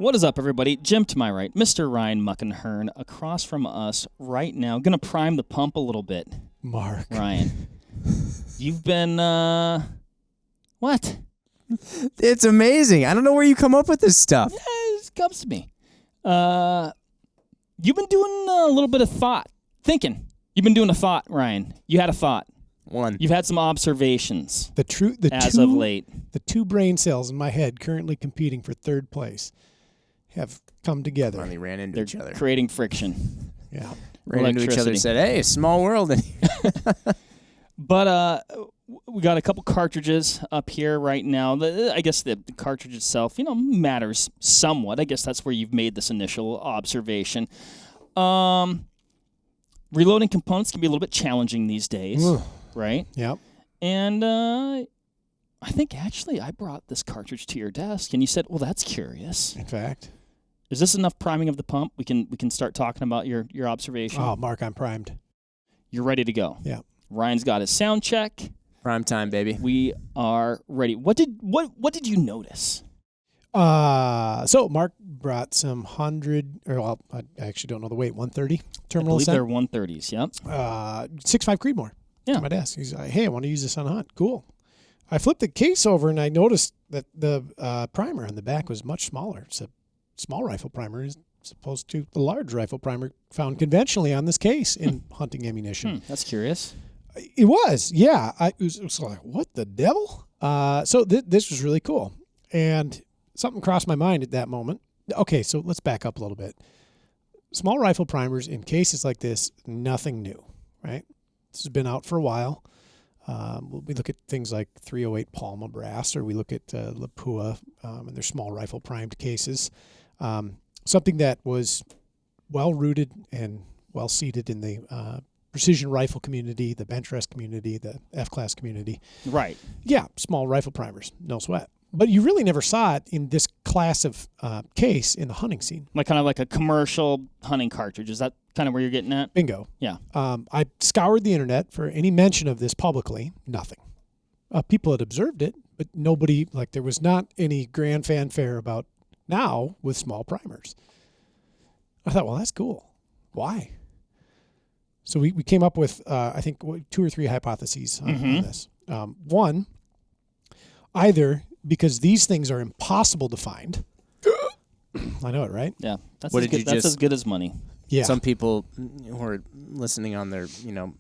What is up, everybody? Jim to my right, Mr. Ryan Muckenhirn across from us right now. Going to prime the pump a little bit. Mark. Ryan, you've been, what? It's amazing. I don't know where you come up with this stuff. Yeah, it comes to me. You've been doing a little bit of thinking. You've been doing a thought, Ryan. You had a thought. One. You've had some observations As of late. The two brain cells in my head currently competing for third place have come together. Finally ran into each They're other. creating friction. Yeah. Ran into each other and said, hey, small world. But we got a couple cartridges up here right now. I guess the cartridge itself, matters somewhat. I guess that's where you've made this initial observation. Reloading components can be a little bit challenging these days, right? Yep. And I think actually I brought this cartridge to your desk, and you said, "Well, that's curious." In fact. Is this enough priming of the pump? We can start talking about your observation. Oh, Mark, I'm primed. You're ready to go. Yeah. Ryan's got his sound check. Prime time, baby. We are ready. What did you notice? So Mark brought some I actually don't know the weight, 130 terminal I believe set. they're 130s, yep. 6.5 Creedmoor. Yeah. To my desk. He's like, hey, I want to use this on a hunt. Cool. I flipped the case over and I noticed that the primer on the back was much smaller. It's a small rifle primer as opposed to the large rifle primer found conventionally on this case in hunting ammunition. That's curious. It was, yeah. It was like, what the devil? So this was really cool. And something crossed my mind at that moment. Okay, so let's back up a little bit. Small rifle primers in cases like this, nothing new, right? This has been out for a while. We look at things like 308 Palma brass, or we look at Lapua and their small rifle primed cases. Something that was well-rooted and well-seated in the precision rifle community, the bench rest community, the F-class community. Right. Yeah, small rifle primers, no sweat. But you really never saw it in this class of case in the hunting scene. Kind of like a commercial hunting cartridge. Is that kind of where you're getting at? Bingo. Yeah. I scoured the internet for any mention of this publicly. Nothing. People had observed it, but nobody, there was not any grand fanfare about now with small primers. I thought, well, that's cool. Why? So we came up with, I think, 2 or 3 hypotheses on this. One, either because these things are impossible to find. I know it, right? Yeah. That's What as did good, you that's just- as good as money. Yeah. Some people who are listening on their,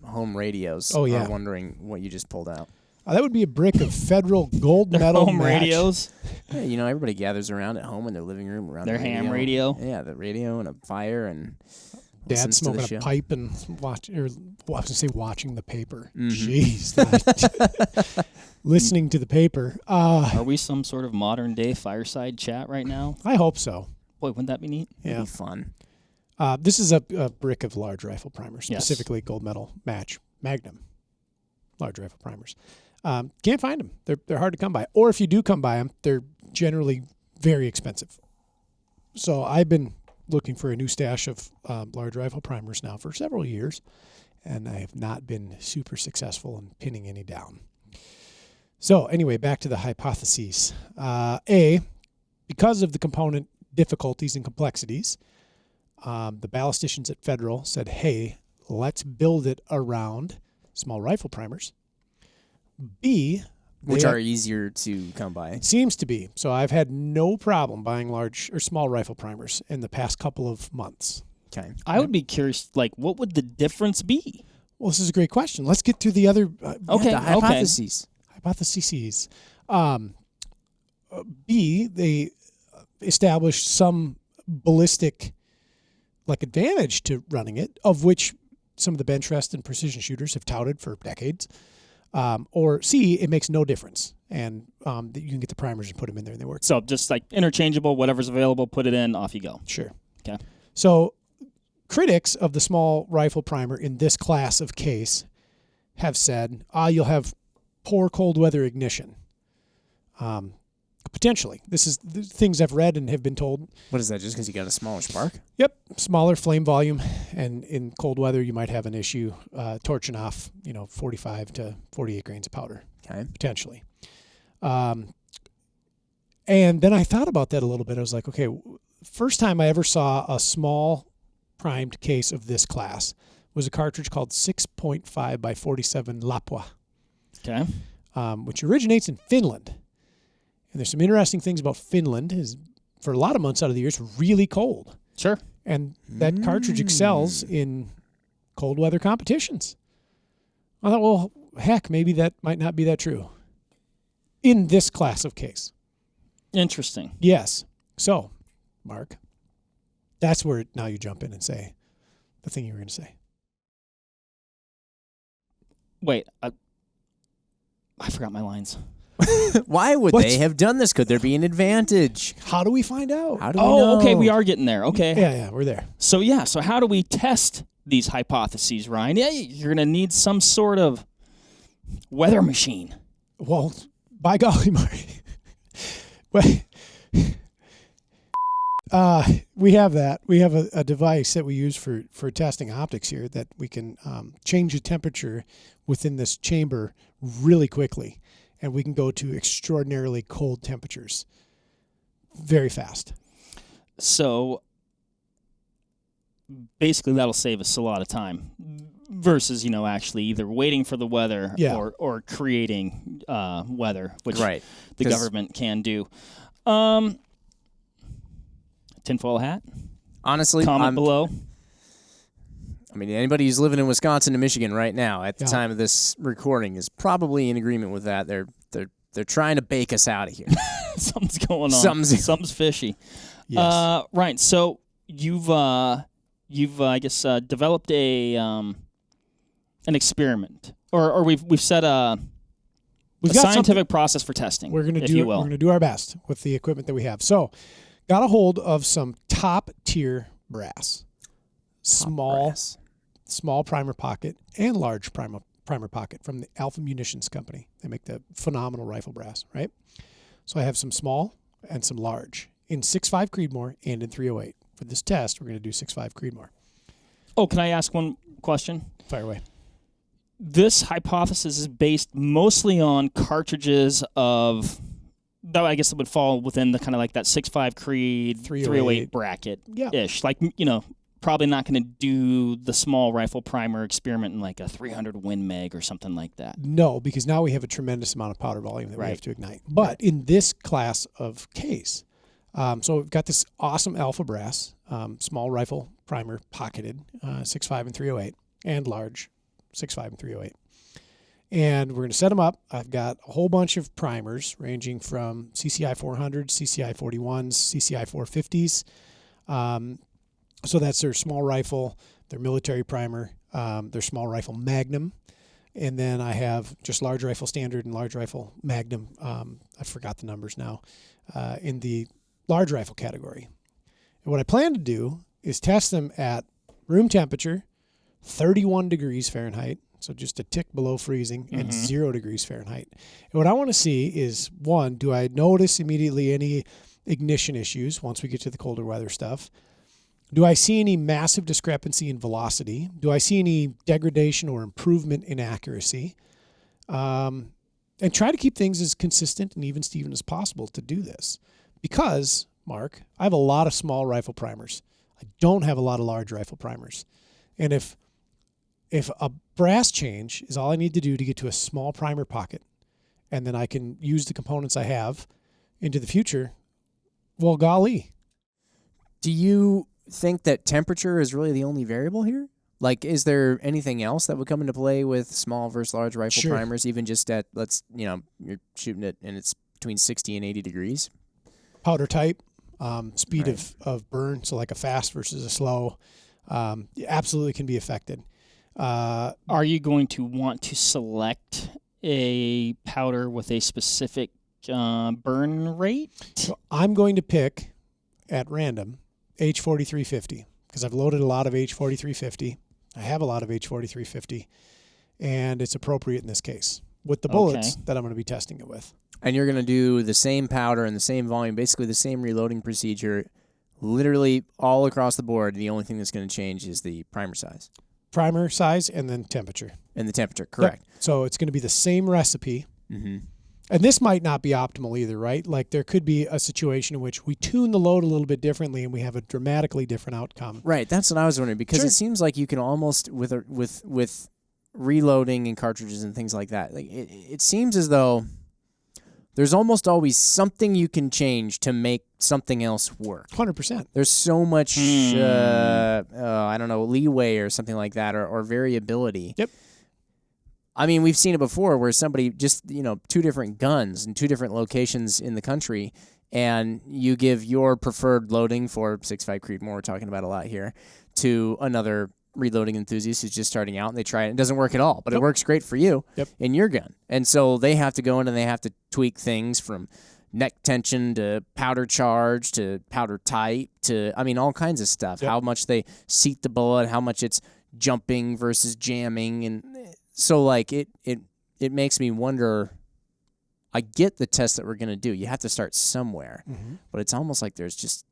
home radios Oh, yeah. are wondering what you just pulled out. That would be a brick of federal gold medal Home match. radios. Yeah, everybody gathers around at home in their living room around Their the ham radio. Yeah, the radio and a fire and Dad listens to the smoking show. a pipe and watching the paper. Mm-hmm. Jeez. Listening to the paper. Are we some sort of modern day fireside chat right now? I hope so. Boy, wouldn't that be neat? Yeah. It'd be fun. This is a brick of large rifle primers, specifically gold medal match Magnum large rifle primers. Can't find them. They're hard to come by. Or if you do come by them, they're generally very expensive. So I've been looking for a new stash of large rifle primers now for several years, and I have not been super successful in pinning any down. So anyway, back to the hypotheses. Because of the component difficulties and complexities, the ballisticians at Federal said, hey, let's build it around small rifle primers. B, Which are easier to come by. it seems to be. So I've had no problem buying large or small rifle primers in the past couple of months. Okay. I would be curious, what would the difference be? Well, this is a great question. Let's get through the other Okay. The hypotheses. hypotheses. B, they established some ballistic advantage to running it, of which some of the bench rest and precision shooters have touted for decades. Or C, it makes no difference, and you can get the primers and put them in there and they work. So just interchangeable, whatever's available, put it in, off you go. Sure. Okay. So critics of the small rifle primer in this class of case have said, you'll have poor cold weather ignition. Potentially. This is the things I've read and have been told. What is that, just because you got a smaller spark? Yep, smaller flame volume, and in cold weather you might have an issue torching off, 45 to 48 grains of powder, Okay. potentially. And then I thought about that a little bit. I was like, okay, first time I ever saw a small primed case of this class was a cartridge called 6.5 by 47 Lapua, Okay. which originates in Finland. And there's some interesting things about Finland. Is for a lot of months out of the year, it's really cold. Sure. And that cartridge excels in cold weather competitions. I thought, well, heck, maybe that might not be that true in this class of case. Interesting. Yes. So, Mark, that's where now you jump in and say the thing you were going to say. Wait, I forgot my lines. Why would they have done this? Could there be an advantage? How do we find out? How do we know? Okay, we are getting there. Okay. Yeah, we're there. So how do we test these hypotheses, Ryan? Yeah, you're going to need some sort of weather machine. Well, by golly, Mark. Well, we have that. We have a device that we use for testing optics here that we can change the temperature within this chamber really quickly. And we can go to extraordinarily cold temperatures very fast. So basically that'll save us a lot of time versus, actually either waiting for the weather or creating weather, which the government can do. Tinfoil hat? Honestly, comment below. I mean, anybody who's living in Wisconsin and Michigan right now at the time of this recording is probably in agreement with that. They're trying to bake us out of here. Something's going on. Something's fishy. Yes. Right. So you've I guess developed an experiment, or we've set a scientific process for testing. We're going to do our best with the equipment that we have. So, got a hold of some top tier brass. Small primer pocket and large primer pocket from the Alpha Munitions Company. They make the phenomenal rifle brass, right? So I have some small and some large in 6.5 Creedmoor and in 308. For this test, we're going to do 6.5 Creedmoor. Oh, can I ask one question? Fire away. This hypothesis is based mostly on cartridges of, though I guess it would fall within the kind of like that 6.5 Creed 308 bracket-ish. Like, probably not going to do the small rifle primer experiment in like a 300 Win Mag or something like that. No, because now we have a tremendous amount of powder volume that we have to ignite. But in this class of case, so we've got this awesome Alpha brass, small rifle primer pocketed, 6.5 and 308, and large 6.5 and 308. And we're going to set them up. I've got a whole bunch of primers ranging from CCI 400s, CCI 41s, CCI 450s. So that's their small rifle, their military primer, their small rifle Magnum. And then I have just large rifle standard and large rifle Magnum. I forgot the numbers now, in the large rifle category. And what I plan to do is test them at room temperature, 31 degrees Fahrenheit, so just a tick below freezing, and 0 degrees Fahrenheit. And what I want to see is, one, do I notice immediately any ignition issues once we get to the colder weather stuff? Do I see any massive discrepancy in velocity? Do I see any degradation or improvement in accuracy? And try to keep things as consistent and even Steven as possible to do this. Because, Mark, I have a lot of small rifle primers. I don't have a lot of large rifle primers. And if a brass change is all I need to do to get to a small primer pocket, and then I can use the components I have into the future, well, golly. Do you think that temperature is really the only variable here? Like, is there anything else that would come into play with small versus large rifle primers, even just at, you're shooting it and it's between 60 and 80 degrees? Powder type, speed of burn, so like a fast versus a slow, absolutely can be affected. Are you going to want to select a powder with a specific burn rate? So I'm going to pick at random H4350 because I've loaded a lot of H4350. I have a lot of H4350, and it's appropriate in this case with the bullets that I'm going to be testing it with. And you're going to do the same powder and the same volume, basically the same reloading procedure, literally all across the board. The only thing that's going to change is the primer size. Primer size and then temperature. And the temperature, correct. Yep. So it's going to be the same recipe. Mm-hmm. And this might not be optimal either, right? Like there could be a situation in which we tune the load a little bit differently and we have a dramatically different outcome. Right. That's what I was wondering, because it seems like you can almost with reloading and cartridges and things like that. Like it seems as though there's almost always something you can change to make something else work. 100%. There's so much, I don't know, leeway or something like that, or variability. Yep. I mean, we've seen it before where somebody just, two different guns in two different locations in the country, and you give your preferred loading for 6.5 Creedmoor, we're talking about a lot here, to another reloading enthusiast who's just starting out, and they try it. It doesn't work at all, but it works great for you in your gun. And so they have to go in and they have to tweak things from neck tension to powder charge to powder type to, all kinds of stuff. How much they seat the bullet, how much it's jumping versus jamming. And so, like, it makes me wonder. I get the test that we're going to do. You have to start somewhere. But it's almost like there's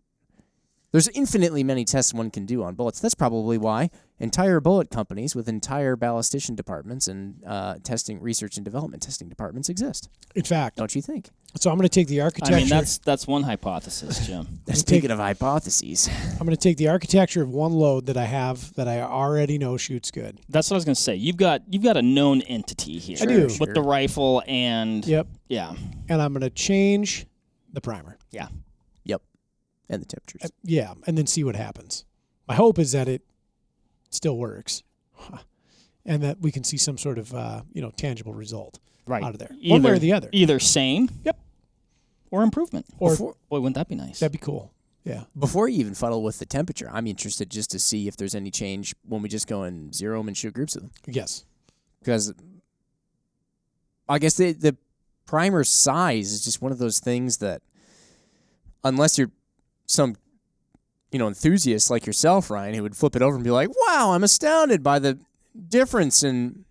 infinitely many tests one can do on bullets. That's probably why entire bullet companies with entire ballistician departments and research and development testing departments exist. In fact. Don't you think? So I'm going to take the architecture. That's one hypothesis, Jim. Speaking of hypotheses. I'm going to take the architecture of one load that I have that I already know shoots good. That's what I was going to say. You've got a known entity here. I do. With the rifle and... Yeah. And I'm going to change the primer. Yeah. And the temperatures. And then see what happens. My hope is that it still works, and that we can see some sort of tangible result out of there, one way or the other. Either same, or improvement. Or boy, wouldn't that be nice? That'd be cool. Yeah. Before you even fuddle with the temperature, I'm interested just to see if there's any change when we just go and zero them and shoot groups of them. Yes. Because I guess the primer size is just one of those things that, unless you're some enthusiast like yourself, Ryan, who would flip it over and be like, wow, I'm astounded by the difference in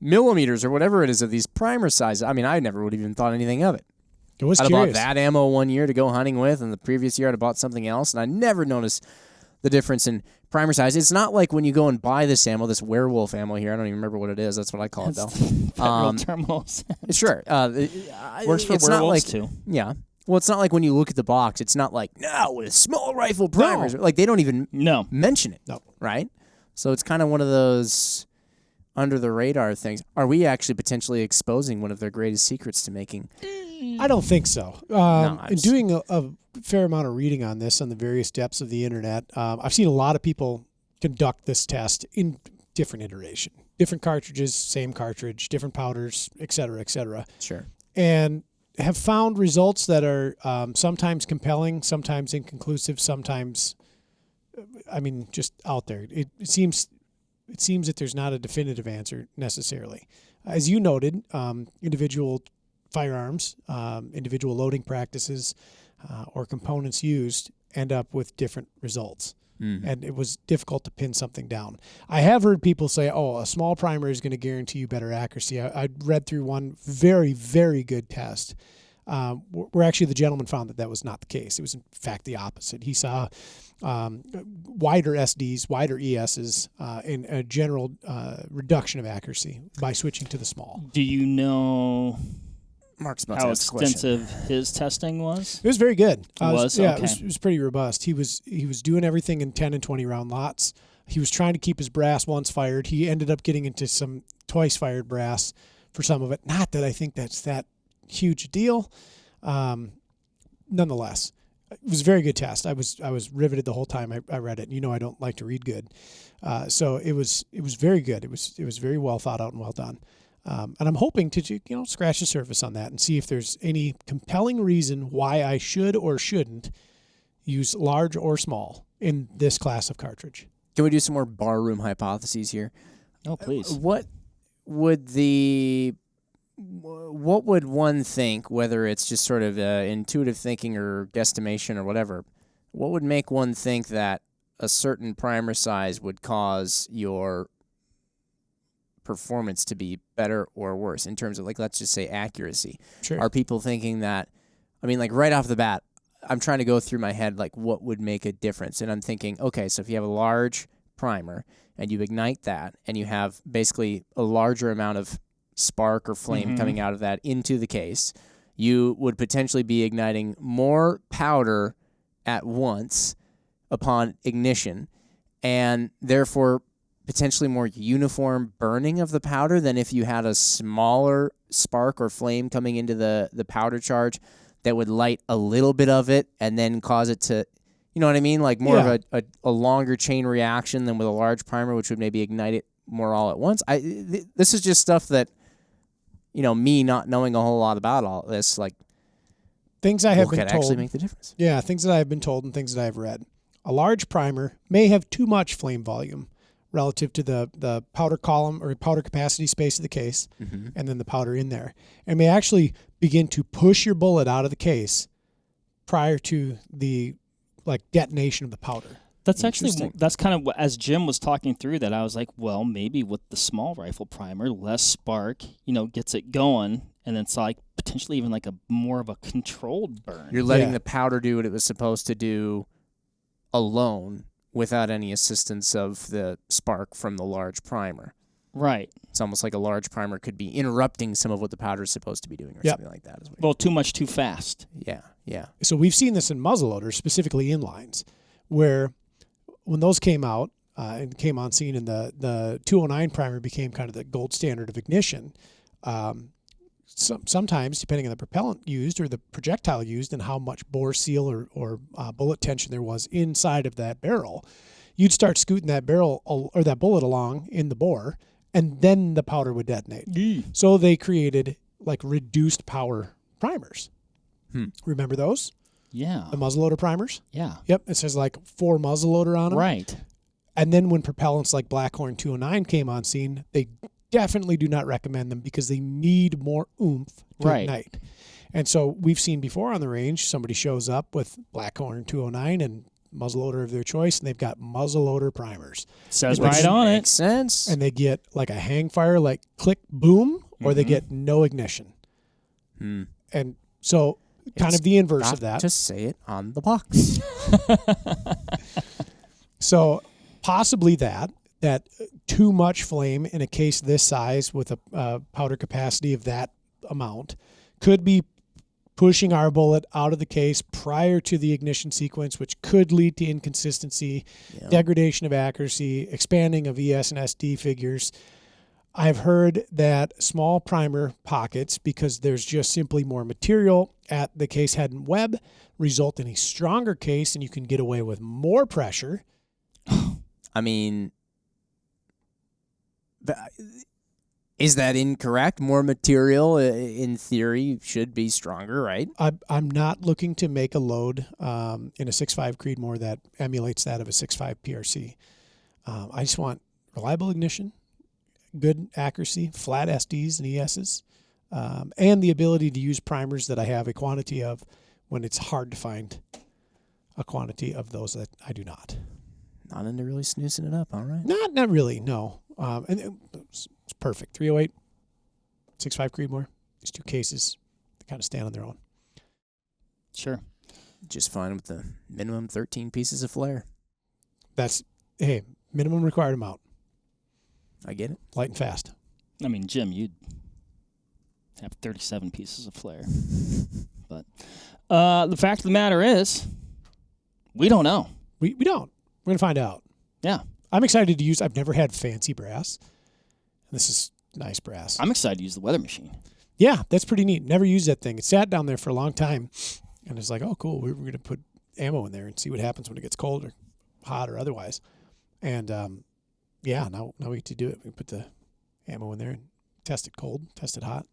millimeters or whatever it is of these primer sizes. I never would have even thought anything of it. It was I'd curious. have bought that ammo one year to go hunting with, and the previous year I'd have bought something else, and I never noticed the difference in primer size. It's not like when you go and buy this ammo, this werewolf ammo here. I don't even remember what it is. That's what I call it, though. Federal terminals. Sure. Works for werewolves, too. Yeah. Well, it's not like when you look at the box, it's not like, no, with small rifle primers. No. Like, they don't even mention it. No. Right? So it's kind of one of those under-the-radar things. Are we actually potentially exposing one of their greatest secrets to making? I don't think so. In doing a fair amount of reading on this on the various depths of the internet, I've seen a lot of people conduct this test in different iteration. Different cartridges, same cartridge, different powders, et cetera, et cetera. Sure. And have found results that are sometimes compelling, sometimes inconclusive, sometimes, just out there. It seems that there's not a definitive answer necessarily. As you noted, individual firearms, individual loading practices, or components used end up with different results. And it was difficult to pin something down. I have heard people say, a small primer is going to guarantee you better accuracy. I read through one very, very good test where actually the gentleman found that was not the case. It was, in fact, the opposite. He saw wider SDs, wider ESs, and a general reduction of accuracy by switching to the small. Do you know... Mark's how extensive his testing was? It was very good. Okay. It was pretty robust. He was doing everything in 10 and 20 round lots. He was trying to keep his brass once fired. He ended up getting into some twice fired brass for some of it. Not that I think that's that huge a deal. Nonetheless, it was a very good test. I was riveted the whole time I read it. I don't like to read good, so it was very good. It was very well thought out and well done. And I'm hoping to scratch the surface on that and see if there's any compelling reason why I should or shouldn't use large or small in this class of cartridge. Can we do some more barroom hypotheses here? Oh, please. What would one think, whether it's just sort of intuitive thinking or guesstimation or whatever, what would make one think that a certain primer size would cause your performance to be better or worse in terms of, like, let's just say accuracy? Sure. Are people thinking that, right off the bat, I'm trying to go through my head, like, what would make a difference? And I'm thinking, okay, so if you have a large primer and you ignite that and you have basically a larger amount of spark or flame coming out of that into the case, you would potentially be igniting more powder at once upon ignition, and therefore potentially more uniform burning of the powder than if you had a smaller spark or flame coming into the powder charge that would light a little bit of it and then cause it to, you know what I mean? Like more of a longer chain reaction than with a large primer, which would maybe ignite it more all at once. This is just stuff that, me not knowing a whole lot about all this, like things I have been could told actually make the difference. Yeah, things that I have been told and things that I've read. A large primer may have too much flame volume relative to the powder column or powder capacity space of the case, and then the powder in there, and may actually begin to push your bullet out of the case prior to the detonation of the powder. That's kind of what, as Jim was talking through that, I was like, well, maybe with the small rifle primer, less spark, gets it going, and it's like potentially even like a more of a controlled burn. You're letting the powder do what it was supposed to do alone without any assistance of the spark from the large primer. Right. It's almost like a large primer could be interrupting some of what the powder is supposed to be doing or something like that. Well, too much too fast. Yeah. So we've seen this in muzzleloaders, specifically inlines, where when those came out and came on scene and the 209 primer became kind of the gold standard of ignition, sometimes, depending on the propellant used or the projectile used and how much bore seal or bullet tension there was inside of that barrel, you'd start scooting that barrel or that bullet along in the bore, and then the powder would detonate. So they created reduced power primers. Remember those? Yeah. The muzzleloader primers? Yeah. Yep. It says 4 muzzleloader on them. Right. And then when propellants like Blackhorn 209 came on scene, they definitely do not recommend them because they need more oomph to ignite. And so we've seen before on the range, somebody shows up with Blackhorn 209 and muzzleloader of their choice, and they've got muzzleloader primers. Says right on it. Makes sense. And they get a hang fire, click, boom, or they get no ignition. And so kind of the inverse of that. Just say it on the box. So possibly that too much flame in a case this size with a powder capacity of that amount could be pushing our bullet out of the case prior to the ignition sequence, which could lead to inconsistency, degradation of accuracy, expanding of ES and SD figures. I've heard that small primer pockets, because there's just simply more material at the case head and web, result in a stronger case, and you can get away with more pressure. I mean, is that incorrect? More material, in theory, should be stronger, right? I'm not looking to make a load in a 6.5 Creedmoor that emulates that of a 6.5 PRC. I just want reliable ignition, good accuracy, flat SDs and ESs, and the ability to use primers that I have a quantity of when it's hard to find a quantity of those that I do not. Not into really snoozing it up, all right? Not really, no. And it's perfect. 308, 6.5 Creedmoor. These two cases, they kind of stand on their own. Sure. Just fine with the minimum 13 pieces of flare. That's, hey, minimum required amount. I get it. Light and fast. I mean, Jim, you'd have 37 pieces of flare. But the fact of the matter is, we don't know. We don't. We're going to find out. Yeah. I'm excited to use, I've never had fancy brass. This is nice brass. I'm excited to use the weather machine. Yeah, that's pretty neat. Never used that thing. It sat down there for a long time. And it's like, oh, cool. We're going to put ammo in there and see what happens when it gets cold or hot or otherwise. And, now we get to do it. We put the ammo in there and test it cold, test it hot.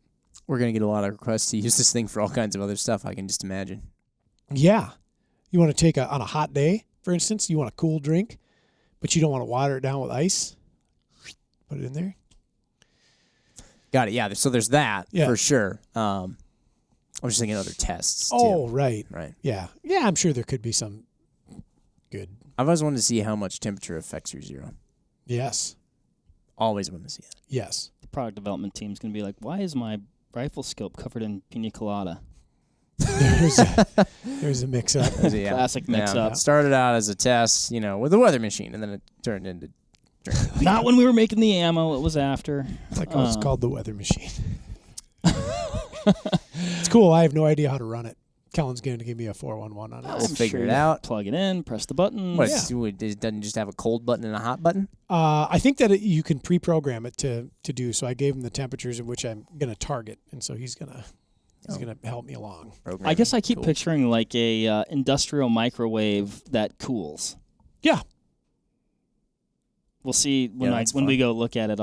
We're going to get a lot of requests to use this thing for all kinds of other stuff, I can just imagine. Yeah. You want to take on a hot day, for instance, you want a cool drink, but you don't want to water it down with ice. Put it in there. Got it. Yeah. So there's that for sure. I was just thinking other tests. Oh, too. right. Right. Yeah. Yeah, I'm sure there could be some good. I've always wanted to see how much temperature affects your zero. Yes. Always wanted to see that. Yes. The product development team's going to be like, why is my rifle scope covered in pina colada? There's a mix-up. Classic mix-up. It started out as a test, with a weather machine, and then it turned into Not when we were making the ammo. It was after. It's like, it's called the weather machine. It's cool. I have no idea how to run it. Kellen's going to give me a 411 on it. We'll figure it out. Plug it in, press the button. What, it doesn't just have a cold button and a hot button? I think that you can pre-program it to do. So I gave him the temperatures in which I'm going to target, and so he's going to help me along. I guess I keep picturing like a industrial microwave that cools. Yeah. We'll see when we go look at it.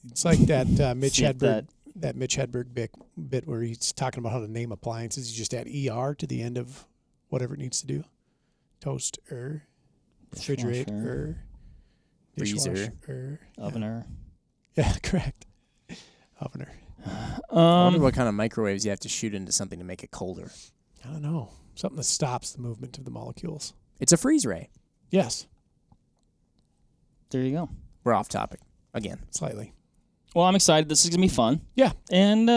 It's like that Mitch Hedberg. That Mitch Hedberg bit where he's talking about how to name appliances. You just add ER to the end of whatever it needs to do. Toaster, refrigerator, freezer, ovener. Yeah, correct. Ovener. I wonder what kind of microwaves you have to shoot into something to make it colder. I don't know. Something that stops the movement of the molecules. It's a freeze ray. Yes. There you go. We're off topic again. Slightly. Well, I'm excited. This is going to be fun. Yeah. And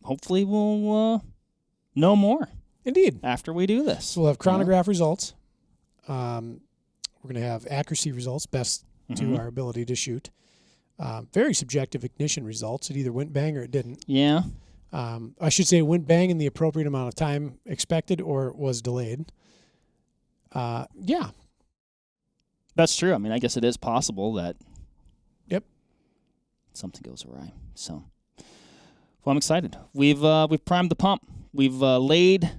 hopefully we'll know more. Indeed. After we do this. So we'll have chronograph results. We're going to have accuracy results, best to our ability to shoot. Very subjective ignition results. It either went bang or it didn't. Yeah. I should say it went bang in the appropriate amount of time expected or was delayed. Yeah. That's true. I mean, I guess it is possible that something goes awry. So, well, I'm excited. We've primed the pump. We've laid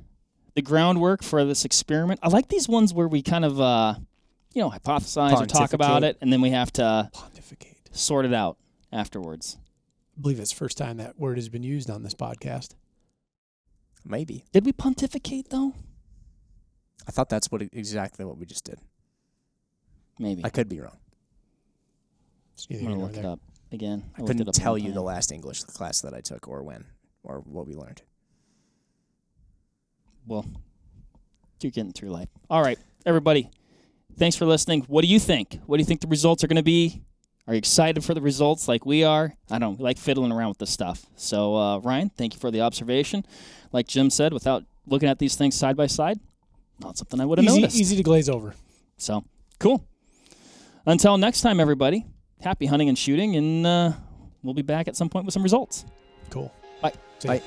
the groundwork for this experiment. I like these ones where we kind of, hypothesize or talk about it, and then we have to pontificate, sort it out afterwards. I believe it's the first time that word has been used on this podcast. Maybe. Did we pontificate, though? I thought that's exactly what we just did. Maybe. I could be wrong. I'm going to look it up again. I couldn't tell you the last English class that I took or when or what we learned. Well, you're getting through life. All right, everybody. Thanks for listening. What do you think? What do you think the results are going to be? Are you excited for the results like we are? I don't know. We like fiddling around with this stuff. So, Ryan, thank you for the observation. Like Jim said, without looking at these things side by side, not something I would have noticed. Easy to glaze over. So, cool. Until next time, everybody. Happy hunting and shooting, and we'll be back at some point with some results. Cool. Bye. Bye.